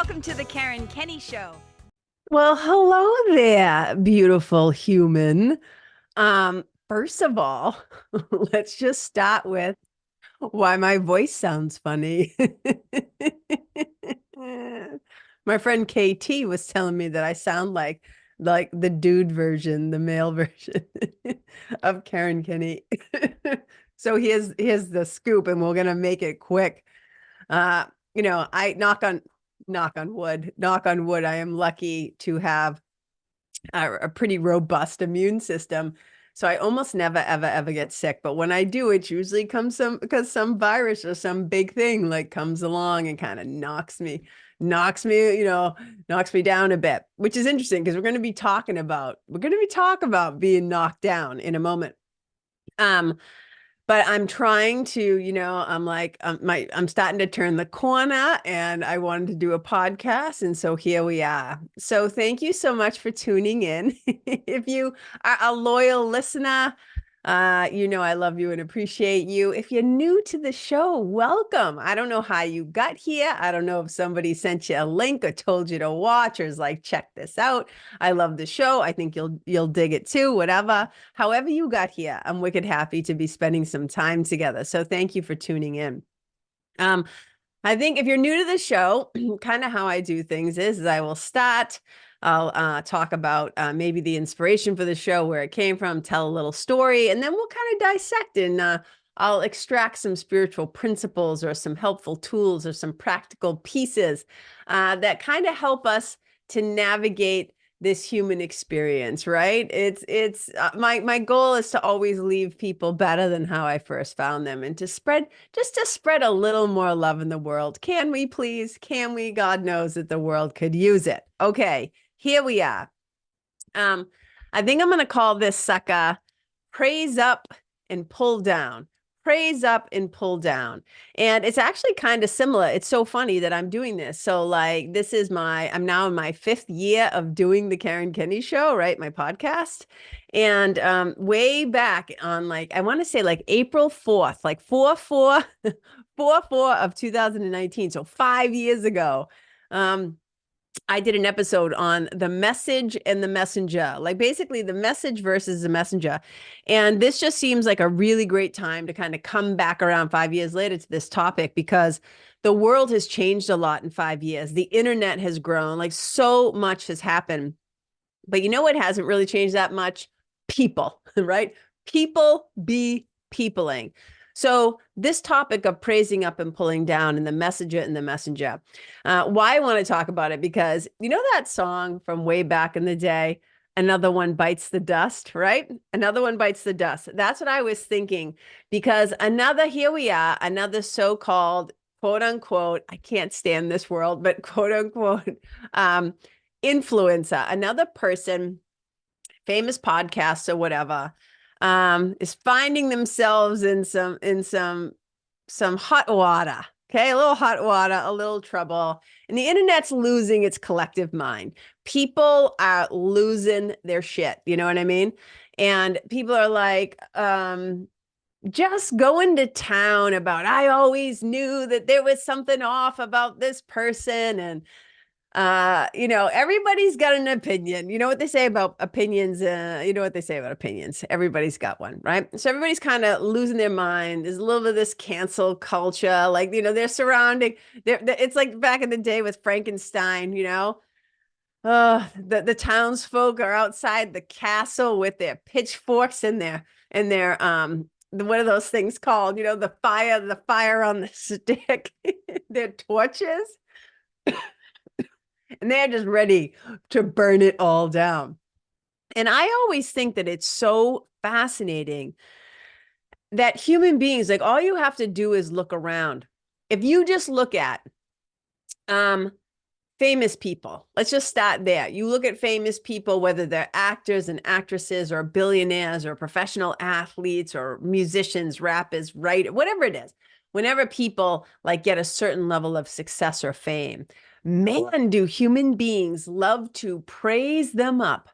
Welcome to the Karen Kenney Show. Well, hello there, beautiful human. First of all, let's just start with why my voice sounds funny. My friend KT was telling me that I sound like the dude version, the male version of Karen Kenney. So here's the scoop, and we're gonna make it quick. I knock on wood, I am lucky to have a pretty robust immune system. So I almost never, ever get sick. But when I do, it usually comes because some virus or some big thing like comes along and kind of knocks me down a bit, which is interesting because we're going to talking about being knocked down in a moment. But I'm trying to, I'm starting to turn the corner, and I wanted to do a podcast. And so here we are. So thank you so much for tuning in. If you are a loyal listener, I love you and appreciate you. If you're new to the show, welcome. I don't know how you got here. I don't know if somebody sent you a link or told you to watch or is like, check this out. I love the show. I think you'll dig it too, whatever. However you got here, I'm wicked happy to be spending some time together. So thank you for tuning in. I think if you're new to the show, kind of how I do things is I will start. I'll talk about maybe the inspiration for the show, where it came from, tell a little story, and then we'll kind of dissect and I'll extract some spiritual principles or some helpful tools or some practical pieces that kind of help us to navigate this human experience, right? It's my goal is to always leave people better than how I first found them, and to spread a little more love in the world. Can we please? Can we? God knows that the world could use it. Okay, here we are. I think I'm going to call this sucker praise up and pull down. Praise up and pull down. And it's actually kind of similar. It's so funny that I'm doing this. So like, I'm now in my 5th year of doing the Karen Kenney Show, right? My podcast. And way back on I want to say April 4th, 4/4 of 2019. So 5 years ago. I did an episode on the message and the messenger, like basically the message versus the messenger. And this just seems like a really great time to kind of come back around 5 years later to this topic, because the world has changed a lot in 5 years. The internet has grown, like so much has happened. But you know what hasn't really changed that much? People, right? People be peopling. So this topic of praising up and pulling down, and the messenger and the messenger, why I want to talk about it, because you know that song from way back in the day, Another One Bites the Dust, right? Another one bites the dust. That's what I was thinking, because here we are, another so-called quote unquote, I can't stand this world, but quote unquote, influencer, another person, famous podcasts or whatever, is finding themselves in some hot water. Okay, a little hot water, a little trouble. And the internet's losing its collective mind. People are losing their shit. You know what I mean? And people are like, just going to town about, I always knew that there was something off about this person. And everybody's got an opinion. You know what they say about opinions? Everybody's got one, right? So everybody's kind of losing their mind. There's a little bit of this cancel culture. Like, they're surrounding, it's like back in the day with Frankenstein, the townsfolk are outside the castle with their pitchforks and their what are those things called? The fire on the stick, their torches. And they're just ready to burn it all down. And I always think that it's so fascinating that human beings, like, all you have to do is look around. If you just look at famous people, let's just start there. You look at famous people, whether they're actors and actresses or billionaires or professional athletes or musicians, rappers, writers, whatever it is. Whenever people get a certain level of success or fame, man, do human beings love to praise them up,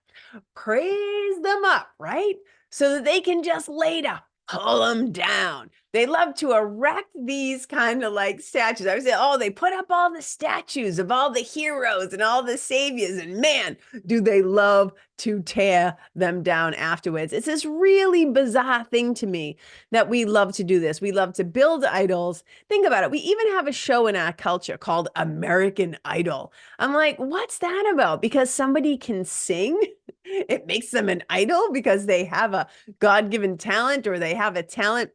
right? So that they can just later pull them down. They love to erect these kind of like statues. I would say, oh, they put up all the statues of all the heroes and all the saviors, and man, do they love to tear them down afterwards. It's this really bizarre thing to me that we love to do this. We love to build idols. Think about it. We even have a show in our culture called American Idol. I'm like, what's that about? Because somebody can sing? It makes them an idol because they have a God-given talent, or they have a talent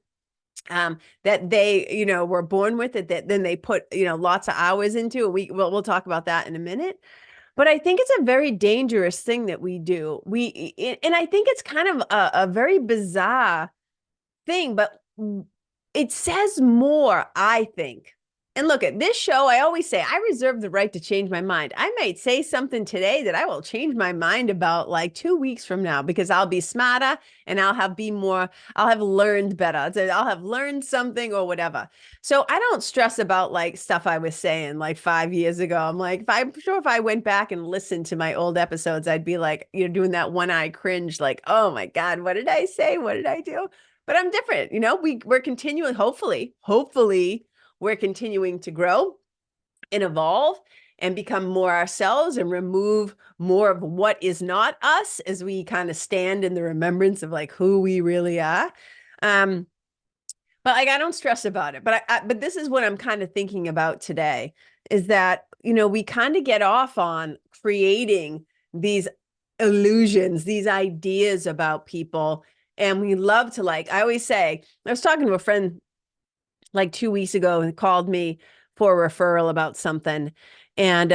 that they, were born with it, that then they put, lots of hours into. We'll talk about that in a minute. But I think it's a very dangerous thing that we do. And I think it's kind of a very bizarre thing, but it says more, I think. And look, at this show, I always say I reserve the right to change my mind. I might say something today that I will change my mind about like 2 weeks from now, because I'll be smarter and I'll have learned better. I'll have learned something or whatever. So I don't stress about like stuff I was saying like 5 years ago. I'm like, I'm sure if I went back and listened to my old episodes, I'd be like, doing that one eye cringe, like, oh my God, what did I say? What did I do? But I'm different. We're continuing, hopefully, we're continuing to grow and evolve and become more ourselves and remove more of what is not us as we kind of stand in the remembrance of like who we really are. But like, I don't stress about it, but this is what I'm kind of thinking about today, is that, we kind of get off on creating these illusions, these ideas about people. And we love to, like, I always say, I was talking to a friend like 2 weeks ago and called me for a referral about something. And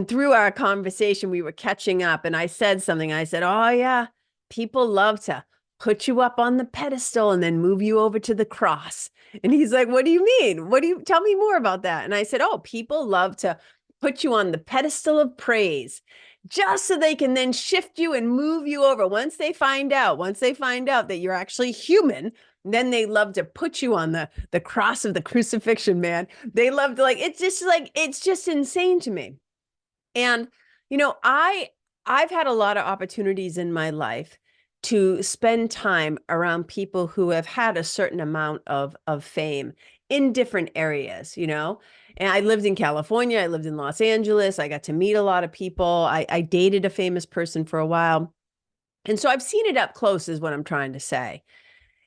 through our conversation, we were catching up, and I said something. I said, oh yeah, people love to put you up on the pedestal and then move you over to the cross. And he's like, what do you mean? Tell me more about that? And I said, oh, people love to put you on the pedestal of praise, just so they can then shift you and move you over. Once they find out that you're actually human, then they love to put you on the cross of the crucifixion, man. They love to, like, it's just insane to me. And, I've had a lot of opportunities in my life to spend time around people who have had a certain amount of fame in different areas, And I lived in California. I lived in Los Angeles. I got to meet a lot of people. I dated a famous person for a while. And so I've seen it up close, is what I'm trying to say.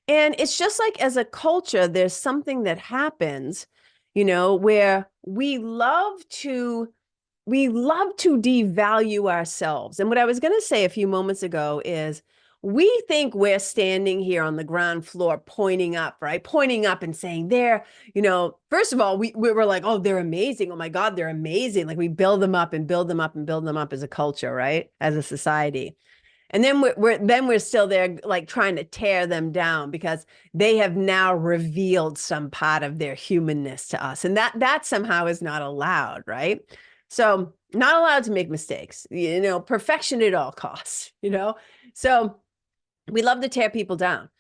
And it's just like, as a culture, there's something that happens, where we love to devalue ourselves. And what I was going to say a few moments ago is, we think we're standing here on the ground floor pointing up, right? Pointing up and saying, first of all, we were like, oh, they're amazing. Oh my God, they're amazing. Like, we build them up and build them up and build them up as a culture, right? As a society. And then we're still there, like, trying to tear them down because they have now revealed some part of their humanness to us. And that somehow is not allowed, right? So not allowed to make mistakes, perfection at all costs, So we love to tear people down.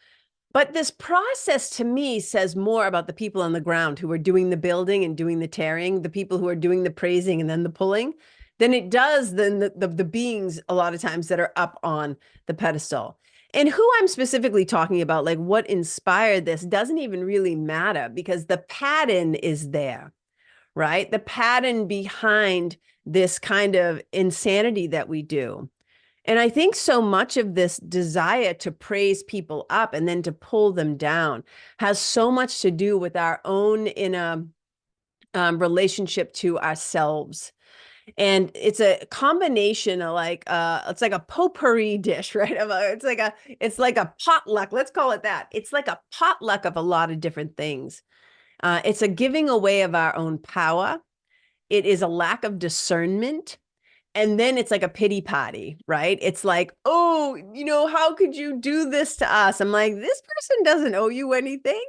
But this process, to me, says more about the people on the ground who are doing the building and doing the tearing, the people who are doing the praising and then the pulling, than it does than the beings, a lot of times, that are up on the pedestal. And who I'm specifically talking about, like what inspired this, doesn't even really matter, because the pattern is there, right? The pattern behind this kind of insanity that we do. And I think so much of this desire to praise people up and then to pull them down has so much to do with our own inner relationship to ourselves. And it's a combination of like, it's like a potpourri dish, right? It's like a potluck. Let's call it that. It's like a potluck of a lot of different things. It's a giving away of our own power. It is a lack of discernment. And then it's like a pity party, right? It's like, oh, how could you do this to us? I'm like, this person doesn't owe you anything.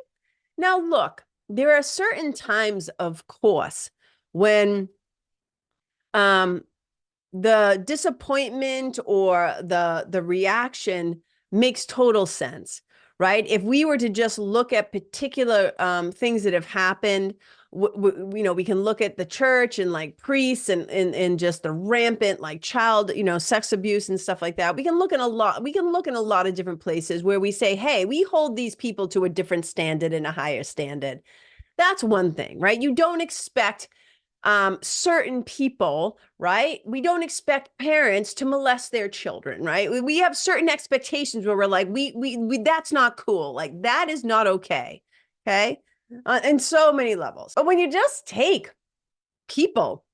Now, look, there are certain times, of course, when the disappointment or the reaction makes total sense, right? If we were to just look at particular things that have happened, we can look at the church and like priests and just the rampant like child, sex abuse and stuff like that. We can look in a lot of different places where we say, hey, we hold these people to a different standard and a higher standard. That's one thing, right? You don't expect certain people, right? We don't expect parents to molest their children, right? We have certain expectations where we're like, we that's not cool. Like that is not okay. Okay. In so many levels. But when you just take people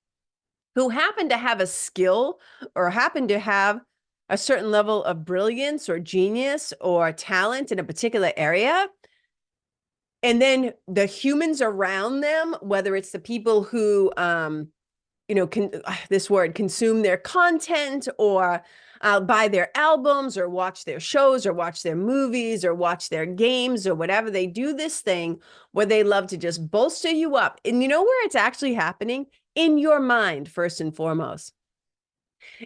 who happen to have a skill or happen to have a certain level of brilliance or genius or talent in a particular area, and then the humans around them, whether it's the people who, this word, consume their content or buy their albums or watch their shows or watch their movies or watch their games or whatever, they do this thing where they love to just bolster you up. And you know where it's actually happening? In your mind, first and foremost.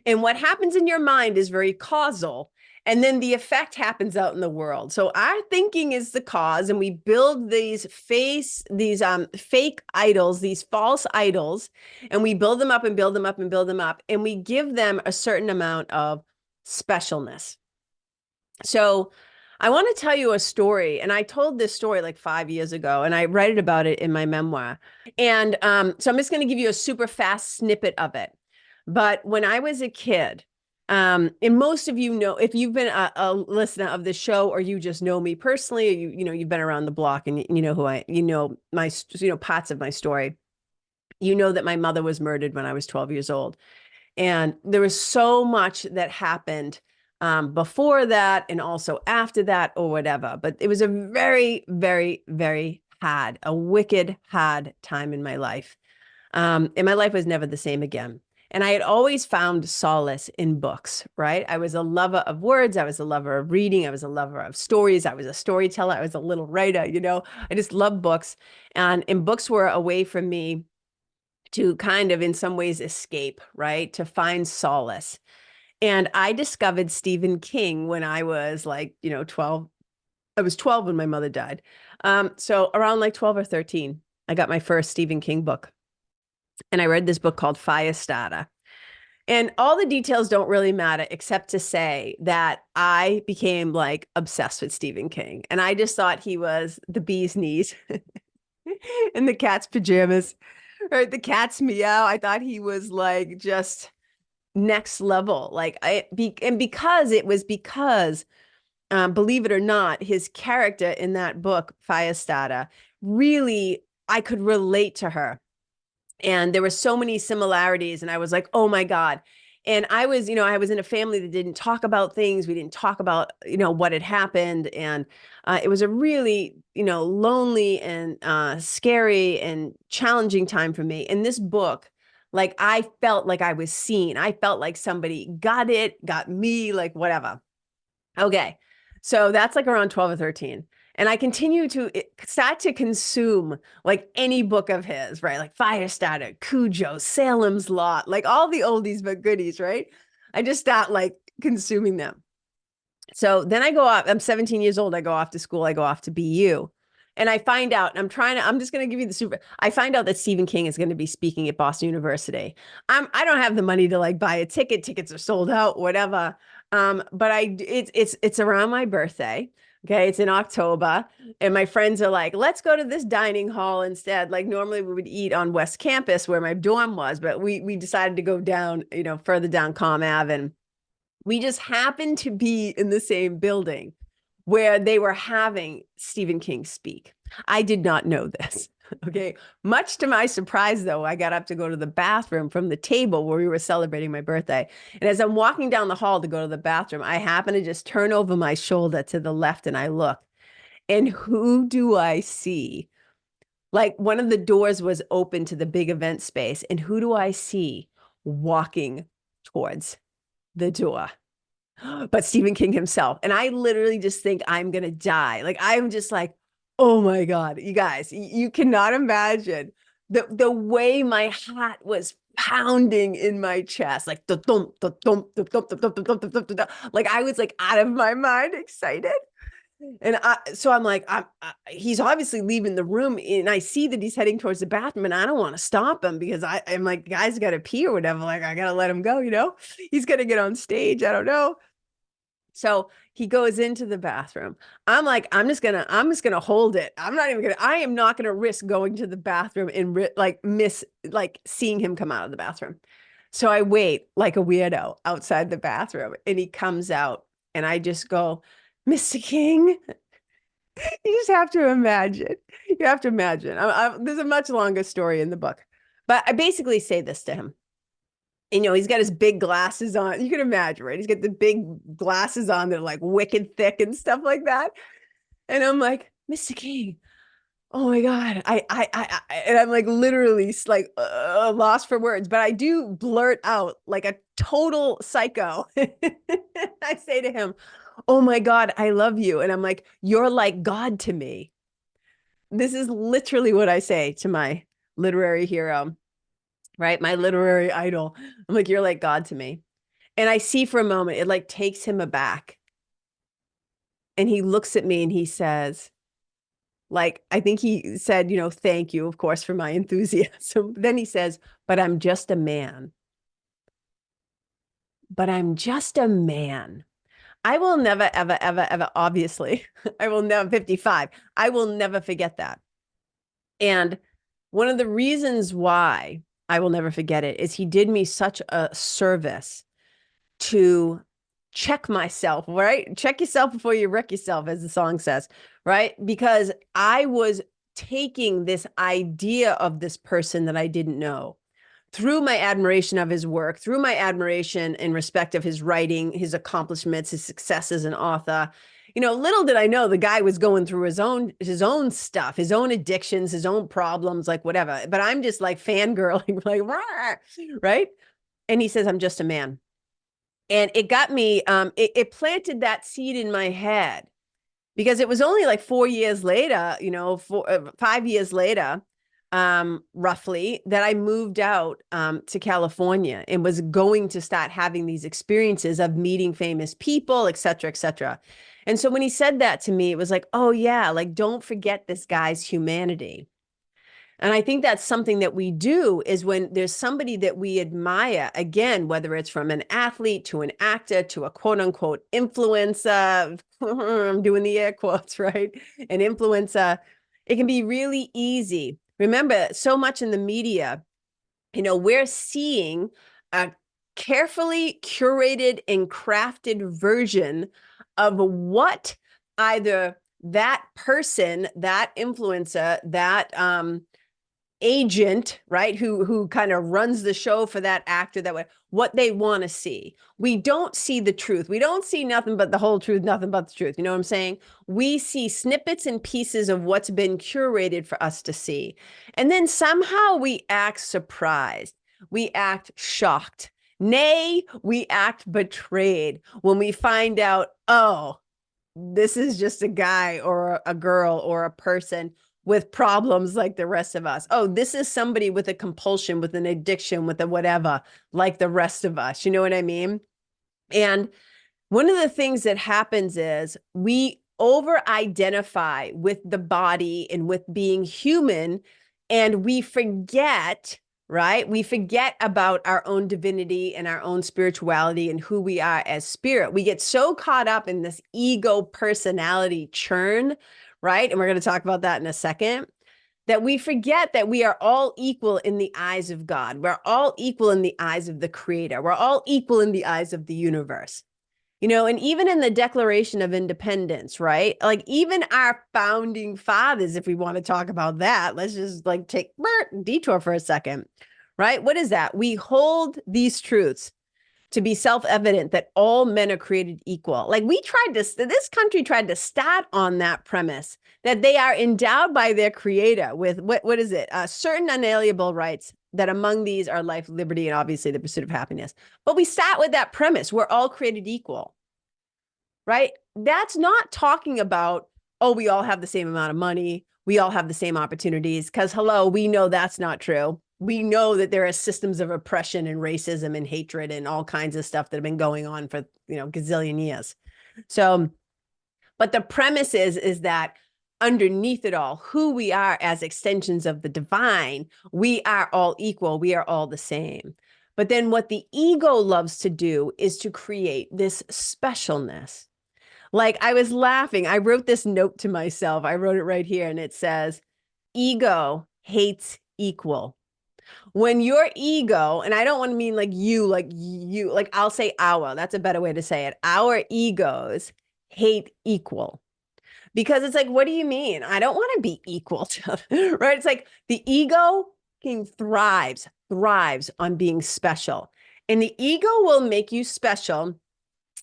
And what happens in your mind is very causal. And then the effect happens out in the world. So our thinking is the cause, and we build these fake idols, these false idols, and we build them up and build them up and build them up, and we give them a certain amount of specialness. So I want to tell you a story, and I told this story like 5 years ago, and I write about it in my memoir. And so I'm just going to give you a super fast snippet of it. But when I was a kid, and most of you know, if you've been a listener of the show, or you just know me personally, or you've been around the block and you know who my parts of my story, you know that my mother was murdered when I was 12 years old. And there was so much that happened before that and also after that or whatever. But it was a very, very, very hard, a wicked, hard time in my life. And my life was never the same again. And I had always found solace in books, right? I was a lover of words. I was a lover of reading. I was a lover of stories. I was a storyteller. I was a little writer, I just love books. And books were a way for me to kind of, in some ways, escape, right? To find solace. And I discovered Stephen King when I was like, 12. I was 12 when my mother died. So around like 12 or 13, I got my first Stephen King book. And I read this book called Firestarter. And all the details don't really matter, except to say that I became like obsessed with Stephen King. And I just thought he was the bee's knees and the cat's pajamas, or the cat's meow. I thought he was like just next level. Because believe it or not, his character in that book, Firestarter, really, I could relate to her. And there were so many similarities, and I was like, oh my God. And I was in a family that didn't talk about things. We didn't talk about, what had happened. And it was a really, lonely and scary and challenging time for me. In this book, like, I felt like I was seen. I felt like somebody got me, like whatever. Okay. So that's like around 12 or 13. And I continue to start to consume like any book of his, right? Like Firestarter, Cujo, Salem's Lot, like all the oldies but goodies, right? I just start like consuming them. So then I go off, I'm 17 years old. I go off to school. I go off to BU. And I find out, I'm just going to give you I find out that Stephen King is going to be speaking at Boston University. I don't have the money to like buy a ticket. Tickets are sold out, whatever. But it's around my birthday. Okay. It's in October. And my friends are like, let's go to this dining hall instead. Like normally we would eat on West Campus where my dorm was, but we decided to go down, further down Comm Ave. And we just happened to be in the same building where they were having Stephen King speak. I did not know this. Okay. Much to my surprise, though, I got up to go to the bathroom from the table where we were celebrating my birthday. And as I'm walking down the hall to go to the bathroom, I happen to just turn over my shoulder to the left and I look. And who do I see? Like one of the doors was open to the big event space. And who do I see walking towards the door? But Stephen King himself. And I literally just think I'm going to die. Like, I'm just like, oh my God, you guys, you cannot imagine the way my heart was pounding in my chest, like the thump, the thump, the thump, the thump, the thump, the thump, the thump. Like I was like out of my mind excited. And so I'm like, he's obviously leaving the room, and I see that he's heading towards the bathroom, and I don't want to stop him because I'm like, guy's got to pee or whatever. Like, I got to let him go, he's going to get on stage. I don't know. So he goes into the bathroom. I'm like, I'm just gonna hold it. I am not gonna risk going to the bathroom and miss seeing him come out of the bathroom. So I wait like a weirdo outside the bathroom, and he comes out, and I just go, Mr. King. You just have to imagine. You have to imagine. There's a much longer story in the book, but I basically say this to him. He's got his big glasses on. You can imagine, right? He's got the big glasses on that are like wicked thick and stuff like that. And I'm like, Mr. King, oh my God. And I'm like literally like lost for words, but I do blurt out like a total psycho. I say to him, oh my God, I love you. And I'm like, you're like God to me. This is literally what I say to my literary hero, right? My literary idol. I'm like, you're like God to me. And I see for a moment, it like takes him aback. And he looks at me and he says, like, I think he said, thank you, of course, for my enthusiasm. Then he says, but I'm just a man. But I'm just a man. I will never, ever, ever, ever, obviously, I will never, 55, I will never forget that. And one of the reasons why I will never forget it is he did me such a service to check myself, right? Check yourself before you wreck yourself, as the song says, right? Because I was taking this idea of this person that I didn't know through my admiration of his work, through my admiration and respect of his writing, his accomplishments, his success as an author. Little did I know the guy was going through his own stuff, his own addictions, his own problems, like whatever. But I'm just like fangirling, like, rah, right? And he says, I'm just a man. And it got me, it planted that seed in my head, because it was only like 4 years later, 5 years later, roughly, that I moved out to California and was going to start having these experiences of meeting famous people, et cetera, et cetera. And so when he said that to me, it was like, oh yeah, like, don't forget this guy's humanity. And I think that's something that we do, is when there's somebody that we admire, again, whether it's from an athlete to an actor to a quote unquote influencer, I'm doing the air quotes, right? An influencer, it can be really easy. Remember, so much in the media, we're seeing a carefully curated and crafted version of what either that person, that influencer, that agent, right, who kind of runs the show for that actor, that way, what they want to see. We don't see the truth. We don't see nothing but the whole truth, nothing but the truth. You know what I'm saying? We see snippets and pieces of what's been curated for us to see. And then somehow we act surprised. We act shocked. Nay, we act betrayed when we find out, oh, this is just a guy or a girl or a person with problems like the rest of us. Oh, this is somebody with a compulsion, with an addiction, with a whatever, like the rest of us. You know what I mean? And one of the things that happens is we over-identify with the body and with being human, and we forget, right? We forget about our own divinity and our own spirituality and who we are as spirit. We get so caught up in this ego personality churn, right? And we're going to talk about that in a second, that we forget that we are all equal in the eyes of God. We're all equal in the eyes of the Creator. We're all equal in the eyes of the universe. And even in the Declaration of Independence, right? Like, even our founding fathers, if we want to talk about that, let's just like take a detour for a second, right? What is that? We hold these truths to be self-evident, that all men are created equal. Like, this country tried to start on that premise, that they are endowed by their creator with what is it? Certain unalienable rights, that among these are life, liberty, and obviously the pursuit of happiness. But we start with that premise, we're all created equal, right? That's not talking about, oh, we all have the same amount of money, we all have the same opportunities, because hello, we know that's not true. We know that there are systems of oppression and racism and hatred and all kinds of stuff that have been going on for, gazillion years. So But the premise is that underneath it all, who we are as extensions of the divine, we are all equal. We are all the same. But then what the ego loves to do is to create this specialness. Like I was laughing. I wrote this note to myself. I wrote it right here, and it says, ego hates equal. When your ego, and I don't want to mean like you, like I'll say our, that's a better way to say it. Our egos hate equal. Because it's like, what do you mean? I don't want to be equal to, right? It's like the ego thrives on being special. And the ego will make you special,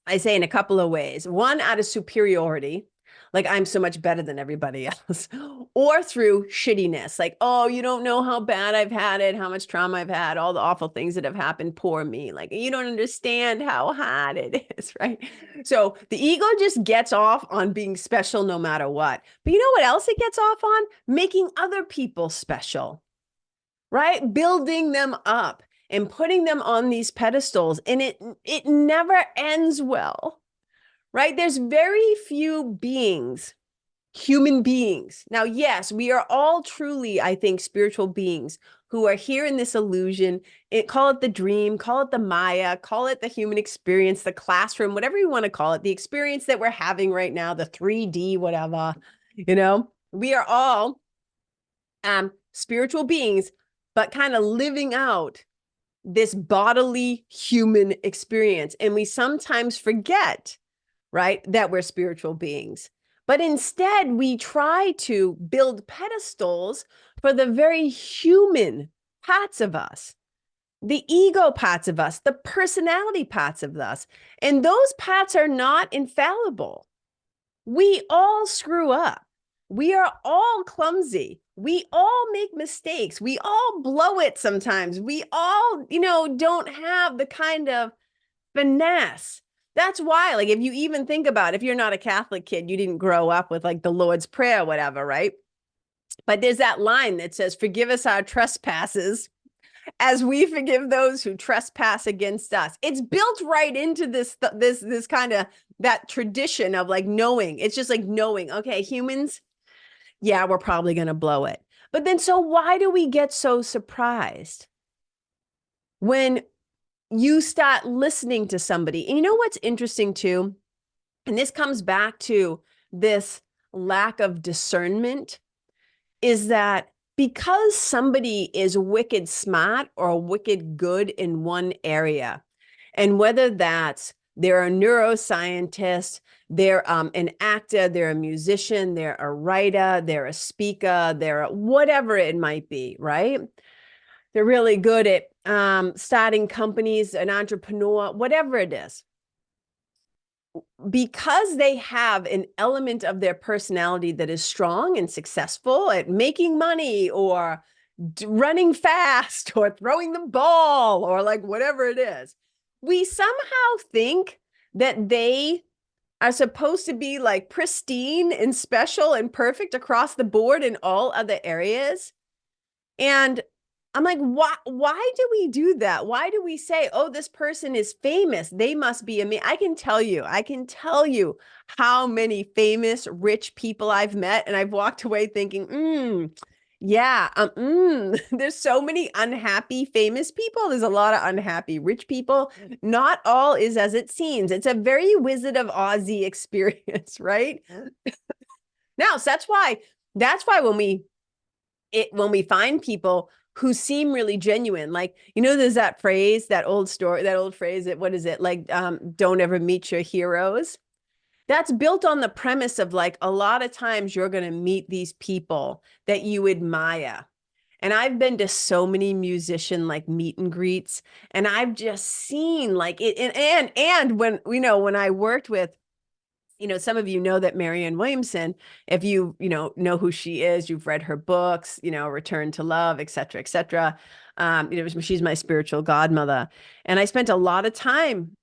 I say, in a couple of ways. One, out of superiority, like I'm so much better than everybody else, or through shittiness, like, oh, you don't know how bad I've had it, how much trauma I've had, all the awful things that have happened, poor me. Like, you don't understand how hard it is, right? So the ego just gets off on being special no matter what. But you know what else it gets off on? Making other people special, right? Building them up and putting them on these pedestals. And it never ends well, right? There's very few beings, human beings. Now, yes, we are all truly, I think, spiritual beings who are here in this illusion. Call it the dream, call it the Maya, call it the human experience, the classroom, whatever you want to call it, the experience that we're having right now, the 3D, whatever, we are all spiritual beings, but kind of living out this bodily human experience. And we sometimes forget, right, that we're spiritual beings. But instead, we try to build pedestals for the very human parts of us, the ego parts of us, the personality parts of us. And those parts are not infallible. We all screw up. We are all clumsy. We all make mistakes. We all blow it sometimes. We all, don't have the kind of finesse. That's why, like, if you even think about, if you're not a Catholic kid, you didn't grow up with like the Lord's Prayer or whatever, right? But there's that line that says, forgive us our trespasses as we forgive those who trespass against us. It's built right into this kind of that tradition of like knowing. It's just like knowing, okay, humans, yeah, we're probably going to blow it. But then, so why do we get so surprised when you start listening to somebody? And you know what's interesting too? And this comes back to this lack of discernment, is that because somebody is wicked smart or wicked good in one area, and whether that's they're a neuroscientist, they're an actor, they're a musician, they're a writer, they're a speaker, they're whatever it might be, right? They're really good at starting companies, an entrepreneur, whatever it is. Because they have an element of their personality that is strong and successful at making money or running fast or throwing the ball or like whatever it is, we somehow think that they are supposed to be like pristine and special and perfect across the board in all other areas. And I'm like, why do we do that? Why do we say, oh, this person is famous, they must be amazing? I can tell you how many famous, rich people I've met, and I've walked away thinking, yeah, there's so many unhappy, famous people. There's a lot of unhappy, rich people. Not all is as it seems. It's a very Wizard of Ozzy experience, right? Now, so that's why when we find people who seem really genuine, like, there's that phrase, that old phrase, what is it? Like, don't ever meet your heroes. That's built on the premise of like, a lot of times you're going to meet these people that you admire. And I've been to so many musician like meet and greets, and I've just seen like it. And when I worked with, some of you know that Marianne Williamson, if you know who she is, you've read her books, Return to Love, et cetera, et cetera. She's my spiritual godmother. And I spent a lot of time,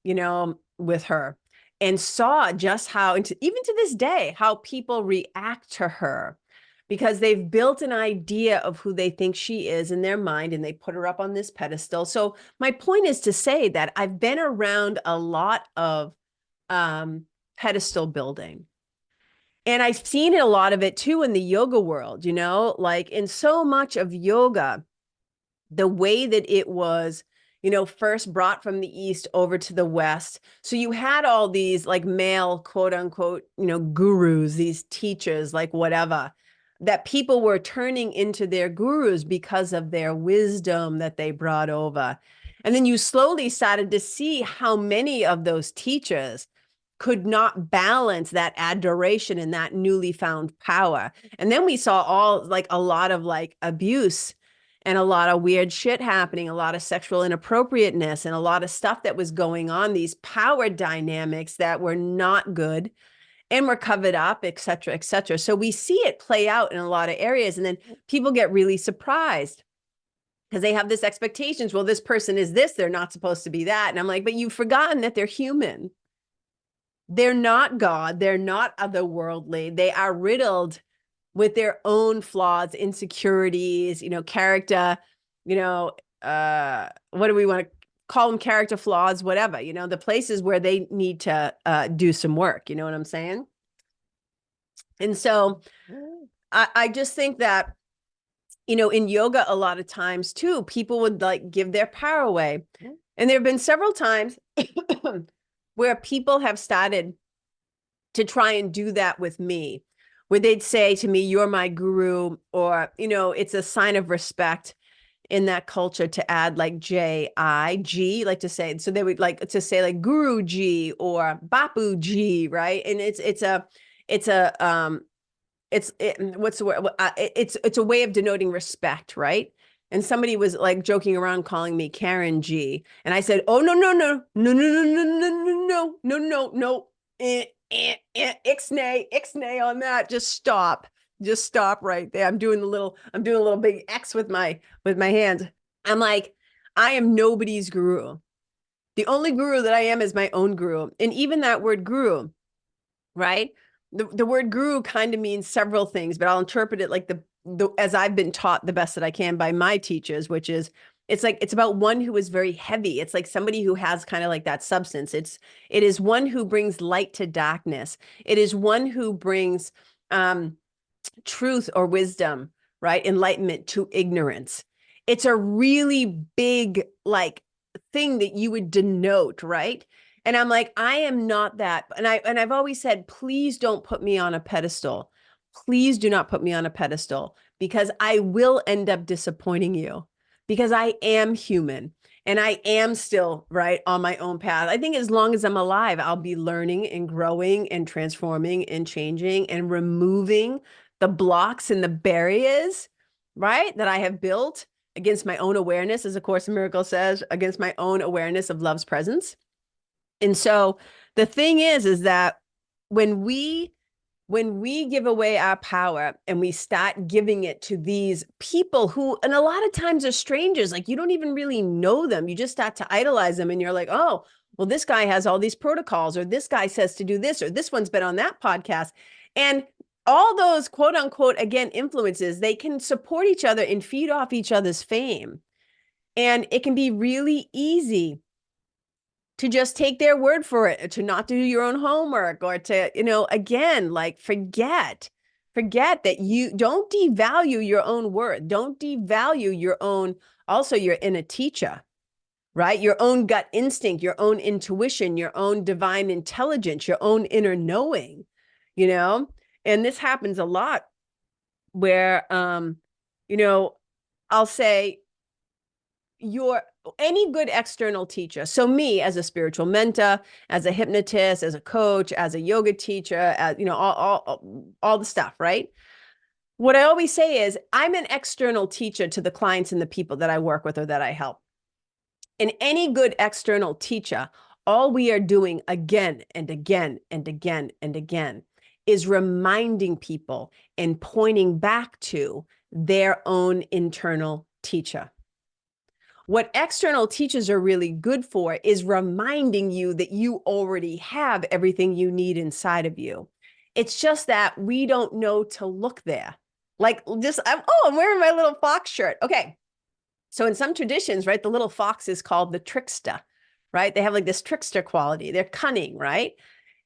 with her, and saw just how, even to this day, how people react to her because they've built an idea of who they think she is in their mind, and they put her up on this pedestal. So my point is to say that I've been around a lot of pedestal building. And I've seen a lot of it too in the yoga world, like in so much of yoga, the way that it was, first brought from the East over to the West. So you had all these like male, quote unquote, gurus, these teachers, like whatever, that people were turning into their gurus because of their wisdom that they brought over. And then you slowly started to see how many of those teachers could not balance that adoration and that newly found power. And then we saw a lot of like abuse and a lot of weird shit happening, a lot of sexual inappropriateness and a lot of stuff that was going on, these power dynamics that were not good and were covered up, et cetera, et cetera. So we see it play out in a lot of areas. And then people get really surprised because they have this expectations. Well, this person is this, they're not supposed to be that. And I'm like, but you've forgotten that they're human. They're not God. They're not otherworldly. They are riddled with their own flaws, insecurities, character, what do we want to call them? Character flaws, whatever, the places where they need to do some work. You know what I'm saying? And so I just think that, in yoga, a lot of times too, people would like give their power away. And there have been several times where people have started to try and do that with me, where they'd say to me, you're my guru, or, it's a sign of respect in that culture to add like J-I-G, like to say, so they would like to say like Guru G or Bapu G, right? And it's what's the word? It's a way of denoting respect, right? And somebody was like joking around calling me Karen G. And I said, oh, no, no, no, no, no, no, no, no, no, no, no, no, ixnay on that. Just stop right there. I'm doing a little big X with my hands. I'm like, I am nobody's guru. The only guru that I am is my own guru. And even that word guru, right? The word guru kind of means several things, but I'll interpret it like the as I've been taught the best that I can by my teachers, which is it's about one who is very heavy. It's like somebody who has kind of like that substance. It is one who brings light to darkness. It is one who brings truth or wisdom, right? Enlightenment to ignorance. It's a really big like thing that you would denote, right? And I'm like, I am not that. And I've always said, please don't put me on a pedestal. Please do not put me on a pedestal because I will end up disappointing you because I am human and I am still right on my own path. I think as long as I'm alive, I'll be learning and growing and transforming and changing and removing the blocks and the barriers, right, that I have built against my own awareness, as A Course in Miracles says, against my own awareness of love's presence. And so the thing is that when we give away our power and we start giving it to these people who, and a lot of times are strangers, like you don't even really know them. You just start to idolize them and you're like, oh, well, this guy has all these protocols, or this guy says to do this, or this one's been on that podcast. And all those quote unquote, again, influences, they can support each other and feed off each other's fame. And it can be really easy to just take their word for it, to not do your own homework, or to, again, like forget that you don't devalue your own worth. Don't devalue your own, also your inner teacher, right? Your own gut instinct, your own intuition, your own divine intelligence, your own inner knowing, and this happens a lot where, I'll say any good external teacher. So me as a spiritual mentor, as a hypnotist, as a coach, as a yoga teacher, as all the stuff, right? What I always say is I'm an external teacher to the clients and the people that I work with or that I help. And any good external teacher, all we are doing again and again and again and again is reminding people and pointing back to their own internal teacher. What external teachers are really good for is reminding you that you already have everything you need inside of you. It's just that we don't know to look there. Like just, I'm wearing my little fox shirt. Okay. So in some traditions, right, the little fox is called the trickster, right? They have like this trickster quality. They're cunning, right?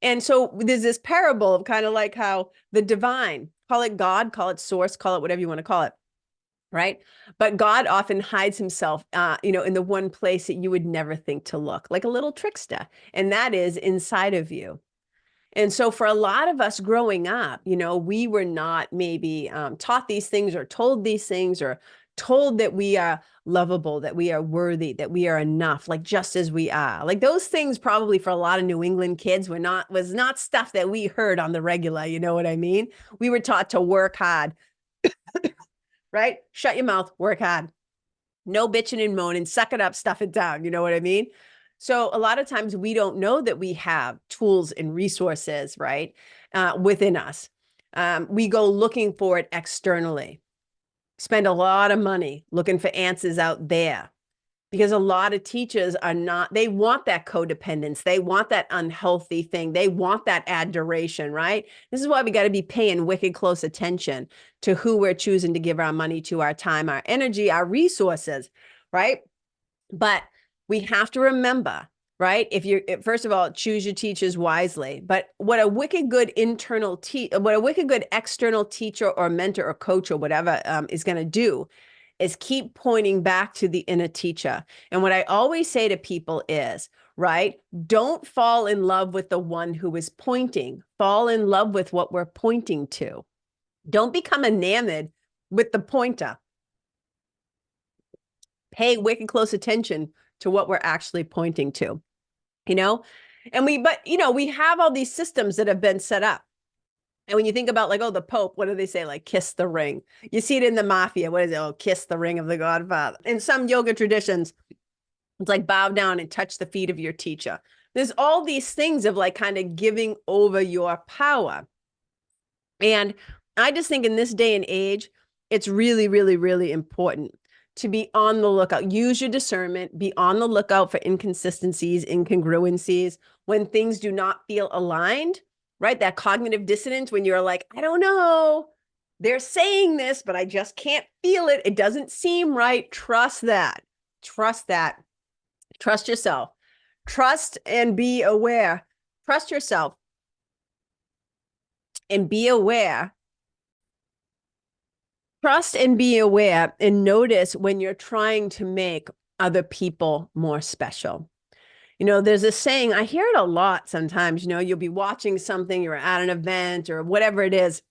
And so there's this parable of kind of like how the divine, call it God, call it source, call it whatever you want to call it, right? But God often hides himself, in the one place that you would never think to look, like a little trickster, and that is inside of you. And so for a lot of us growing up, we were not maybe taught these things or told these things or told that we are lovable, that we are worthy, that we are enough, like just as we are. Like those things probably for a lot of New England kids was not stuff that we heard on the regular, you know what I mean? We were taught to work hard, right? Shut your mouth, work hard. No bitching and moaning, suck it up, stuff it down, you know what I mean? So a lot of times we don't know that we have tools and resources, right, within us. We go looking for it externally, spend a lot of money looking for answers out there because a lot of teachers are not, they want that codependence. They want that unhealthy thing. They want that adoration, right? This is why we got to be paying wicked close attention to who we're choosing to give our money to, our time, our energy, our resources, right? But we have to remember, right? First of all, choose your teachers wisely. But what a wicked good external teacher or mentor or coach or whatever is going to do is keep pointing back to the inner teacher. And what I always say to people is, right, don't fall in love with the one who is pointing. Fall in love with what we're pointing to. Don't become enamored with the pointer. Pay wicked close attention to what we're actually pointing to, and we have all these systems that have been set up. And when you think about like, oh, the Pope, what do they say? Like, kiss the ring. You see it in the mafia. What is it? Oh, kiss the ring of the Godfather. In some yoga traditions, it's like bow down and touch the feet of your teacher. There's all these things of like kind of giving over your power. And I just think in this day and age, it's really, really, really important to be on the lookout. Use your discernment. Be on the lookout for inconsistencies, incongruencies, when things do not feel aligned, right? That cognitive dissonance when you're like, I don't know, they're saying this, but I just can't feel it. It doesn't seem right. Trust that. Trust that. Trust yourself. Trust and be aware. Trust yourself and be aware. Trust and be aware and notice when you're trying to make other people more special. There's a saying, I hear it a lot sometimes, you'll be watching something, you're at an event or whatever it is,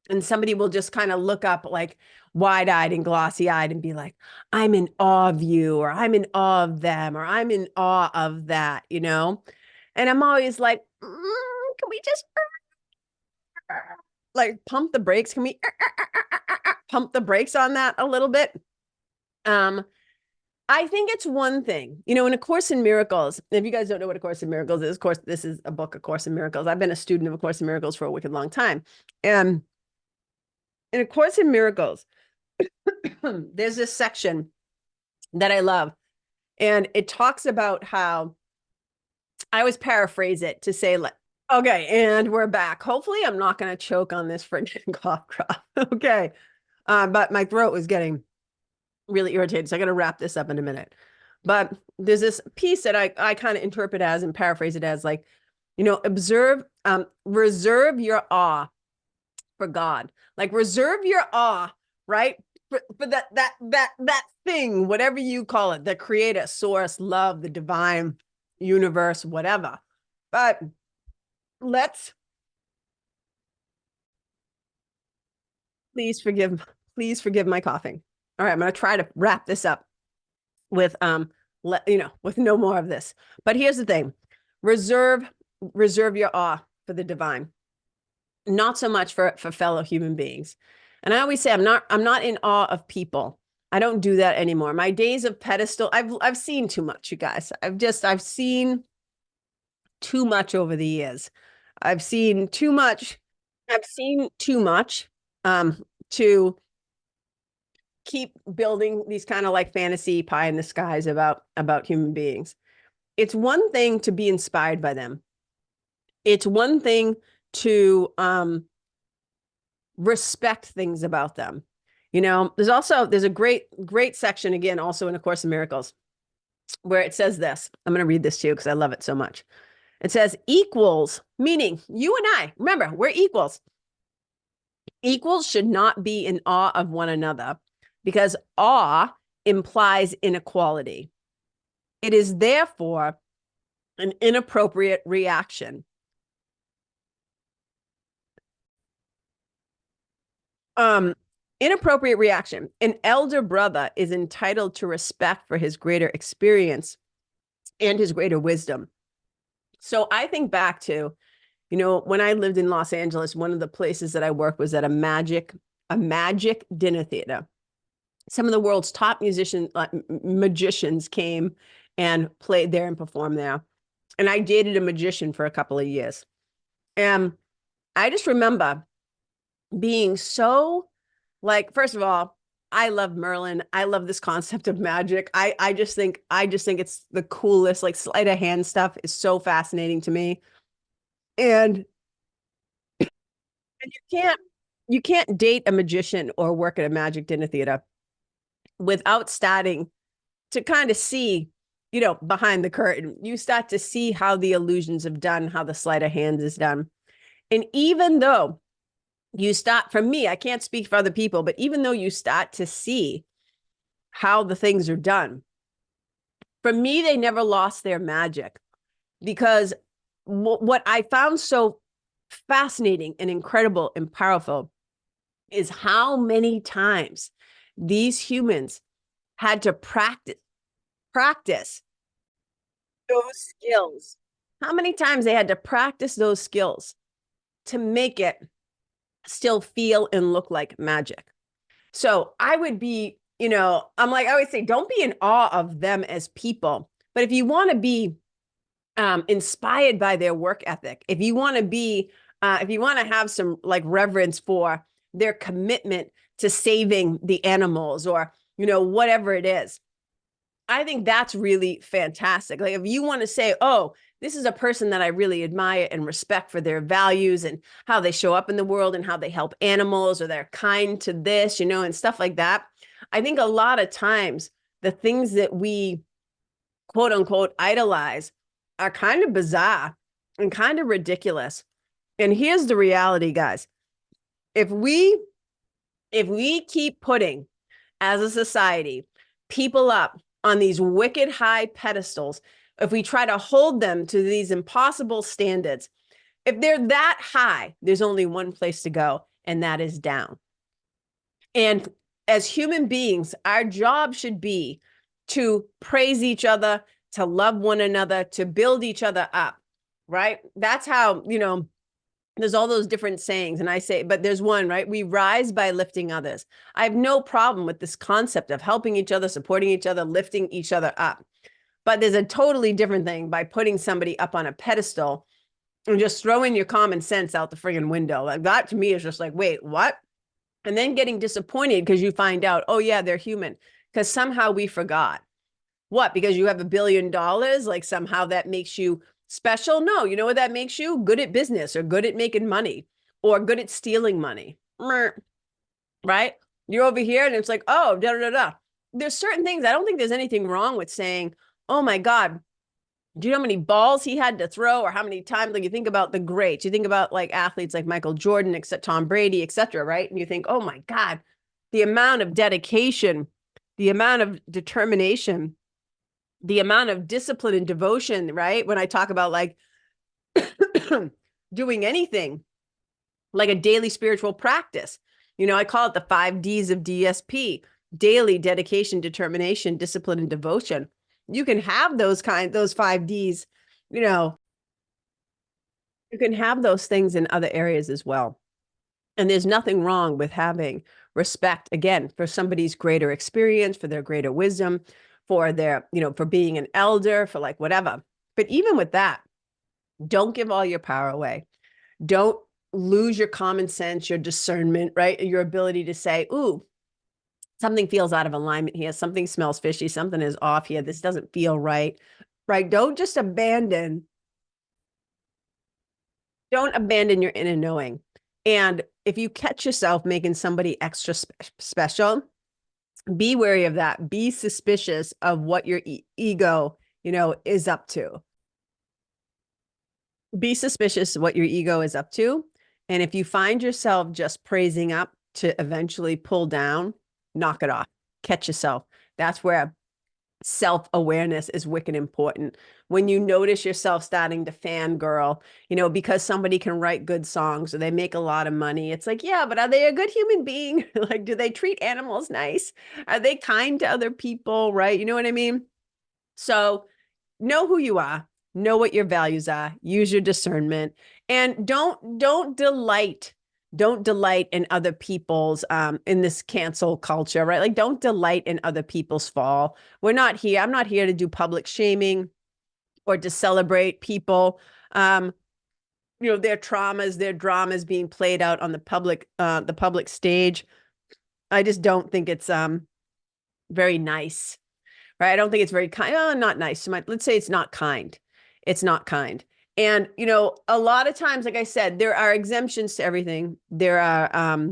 and somebody will just kind of look up like wide-eyed and glossy-eyed and be like, I'm in awe of you, or I'm in awe of them, or I'm in awe of that, And I'm always like, can we just like pump the brakes? Can we pump the brakes on that a little bit? I think it's one thing, in A Course in Miracles. If you guys don't know what A Course in Miracles is, of course, this is a book, A Course in Miracles. I've been a student of A Course in Miracles for a wicked long time. And in A Course in Miracles, there's this section that I love. And it talks about how, I always paraphrase it to say, like, okay, and we're back. Hopefully I'm not going to choke on this freaking cough drop. Okay. But my throat was getting really irritated. So I got to wrap this up in a minute. But there's this piece that I kind of interpret as and paraphrase it as like, reserve your awe for God. Like reserve your awe, right? For that thing, whatever you call it, the creator, source, love, the divine, universe, whatever. But please forgive my coughing. All right, I'm going to try to wrap this up with with no more of this. But here's the thing. Reserve your awe for the divine. Not so much for fellow human beings. And I always say I'm not in awe of people. I don't do that anymore. My days of pedestal, I've seen too much, you guys. I've seen too much over the years. I've seen too much to keep building these kind of like fantasy pie in the skies about human beings. It's one thing to be inspired by them. It's one thing to respect things about them. There's a great section, again, also in A Course in Miracles, where it says this. I'm going to read this to you because I love it so much. It says equals, meaning you and I, remember, we're equals. Equals should not be in awe of one another because awe implies inequality. It is therefore an inappropriate reaction. Inappropriate reaction. An elder brother is entitled to respect for his greater experience and his greater wisdom. So I think back to, when I lived in Los Angeles, one of the places that I worked was at a magic dinner theater. Some of the world's top magicians came and played there and performed there. And I dated a magician for a couple of years. And I just remember being so first of all, I love Merlin. I love this concept of magic. I just think it's the coolest. Like sleight of hand stuff is so fascinating to me. And you can't date a magician or work at a magic dinner theater without starting to kind of see, behind the curtain. You start to see how the illusions have done, how the sleight of hand is done. And even though you start, for me, I can't speak for other people, but even though you start to see how the things are done, for me, they never lost their magic, because what I found so fascinating and incredible and powerful is how many times these humans had to practice those skills. How many times they had to practice those skills to make it still feel and look like magic. So I would be, I'm like, I always say, don't be in awe of them as people. But if you want to be inspired by their work ethic, if you want to have some reverence for their commitment to saving the animals, or, whatever it is, I think that's really fantastic. Like if you want to say, oh, this is a person that I really admire and respect for their values and how they show up in the world and how they help animals, or they're kind to this, and stuff like that. I think a lot of times the things that we quote unquote idolize are kind of bizarre and kind of ridiculous. And here's the reality, guys. If we keep putting, as a society, people up on these wicked high pedestals, if we try to hold them to these impossible standards, if they're that high, there's only one place to go, and that is down. And as human beings, our job should be to praise each other, to love one another, to build each other up, right? That's how, there's all those different sayings. And I say, but there's one, right? We rise by lifting others. I have no problem with this concept of helping each other, supporting each other, lifting each other up. But there's a totally different thing by putting somebody up on a pedestal and just throwing your common sense out the friggin' window. Like that to me is just like, wait, what? And then getting disappointed because you find out, oh yeah, they're human. Because somehow we forgot. What? Because you have $1 billion? Like somehow that makes you special? No, you know what that makes you? Good at business, or good at making money, or good at stealing money. Right? You're over here and it's like, oh, da da da. There's certain things. I don't think there's anything wrong with saying, oh my God, do you know how many balls he had to throw, or how many times? Like you think about the greats, you think about like athletes like Michael Jordan, except Tom Brady, etc. Right? And you think, oh my God, the amount of dedication, the amount of determination, the amount of discipline and devotion, right? When I talk about like doing anything, like a daily spiritual practice, I call it the 5 Ds of DSP: daily, dedication, determination, discipline, and devotion. You can have those 5 Ds, you can have those things in other areas as well. And there's nothing wrong with having respect, again, for somebody's greater experience, for their greater wisdom, for their, for being an elder, for like whatever. But even with that, don't give all your power away. Don't lose your common sense, your discernment, right? Your ability to say, ooh, something feels out of alignment here. Something smells fishy. Something is off here. This doesn't feel right. Right? Don't abandon your inner knowing. And if you catch yourself making somebody extra special, be wary of that. Be suspicious of what your ego, is up to. Be suspicious of what your ego is up to. And if you find yourself just praising up to eventually pull down, knock it off, catch yourself. That's where self-awareness is wicked important. When you notice yourself starting to fangirl, because somebody can write good songs or they make a lot of money, it's like, yeah, but are they a good human being? Like, do they treat animals nice? Are they kind to other people? Right? You know what I mean? So know who you are, know what your values are, use your discernment, and don't delight in other people's in this cancel culture, right? Like, don't delight in other people's fall. I'm not here to do public shaming or to celebrate people, their traumas, their dramas being played out on the public stage. I just don't think it's very nice, right? I don't think it's very kind. Oh, not nice. Let's say it's not kind. It's not kind. And, a lot of times, like I said, there are exemptions to everything. There are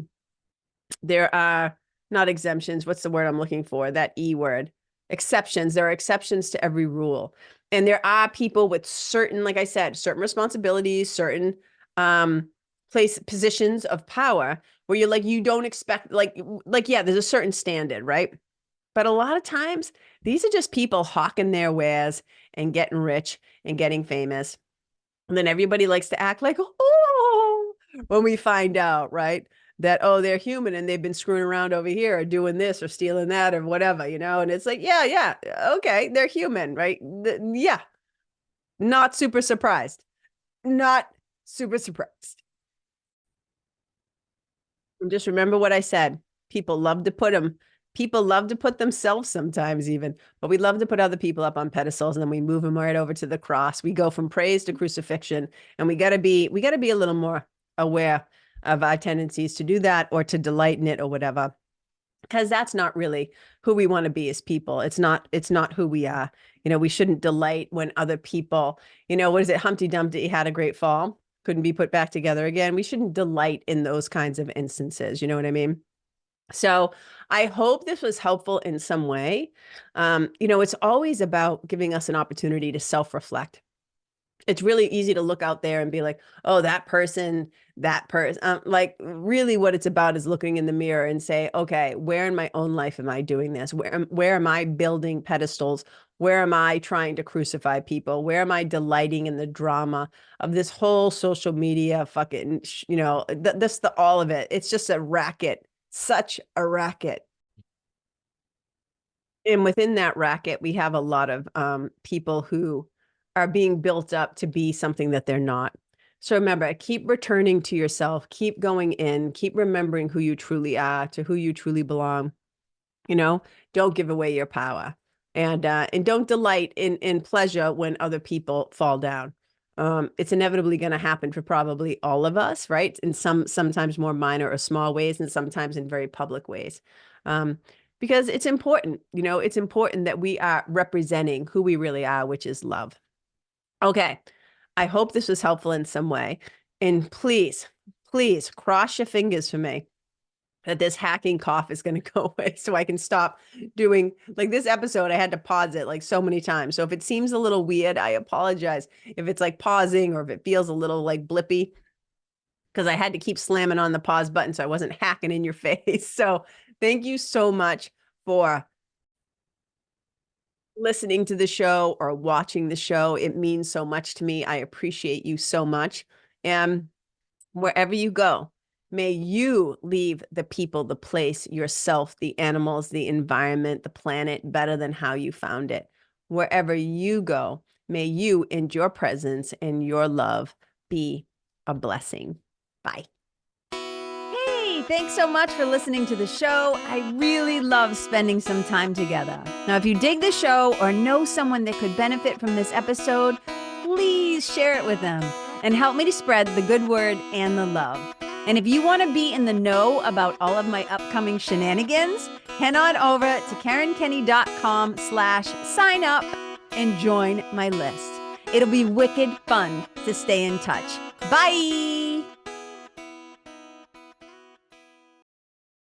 not exemptions. What's the word I'm looking for? That E word. Exceptions. There are exceptions to every rule. And there are people with certain, like I said, certain responsibilities, certain positions of power where you're like, you don't expect, yeah, there's a certain standard, right? But a lot of times, these are just people hawking their wares and getting rich and getting famous. And then everybody likes to act like, oh, when we find out, right, that, oh, they're human and they've been screwing around over here or doing this or stealing that or whatever, and it's like, yeah, okay, they're human, right? Yeah, not super surprised. Not super surprised. And just remember what I said. People love to put themselves sometimes even, but we love to put other people up on pedestals and then we move them right over to the cross. We go from praise to crucifixion, and we got to be a little more aware of our tendencies to do that or to delight in it or whatever, because that's not really who we want to be as people. It's not who we are. We shouldn't delight when other people, what is it? Humpty Dumpty had a great fall, couldn't be put back together again. We shouldn't delight in those kinds of instances. You know what I mean? So I hope this was helpful in some way. It's always about giving us an opportunity to self-reflect. It's really easy to look out there and be like, oh, that person. Like, really what it's about is looking in the mirror and say, okay, where in my own life am I doing this? Where am I building pedestals? Where am I trying to crucify people? Where am I delighting in the drama of this whole social media fucking, all of it. It's just a racket, such a racket. And within that racket, we have a lot of people who are being built up to be something that they're not. So remember, keep returning to yourself, keep going in, keep remembering who you truly are, to who you truly belong. Don't give away your power, and don't delight in pleasure when other people fall down. It's inevitably going to happen for probably all of us, right? In sometimes more minor or small ways, and sometimes in very public ways. Because it's important, it's important that we are representing who we really are, which is love. Okay. I hope this was helpful in some way. And please, please cross your fingers for me that this hacking cough is going to go away so I can stop doing, like, this episode. I had to pause it like so many times. So if it seems a little weird, I apologize if it's like pausing or if it feels a little like blippy, because I had to keep slamming on the pause button so I wasn't hacking in your face. So thank you so much for listening to the show or watching the show. It means so much to me. I appreciate you so much. And wherever you go, may you leave the people, the place, yourself, the animals, the environment, the planet better than how you found it. Wherever you go, may you and your presence and your love be a blessing. Bye. Hey, thanks so much for listening to the show. I really love spending some time together. Now, if you dig the show or know someone that could benefit from this episode, please share it with them and help me to spread the good word and the love. And if you want to be in the know about all of my upcoming shenanigans, head on over to KarenKenney.com/sign up and join my list. It'll be wicked fun to stay in touch. Bye.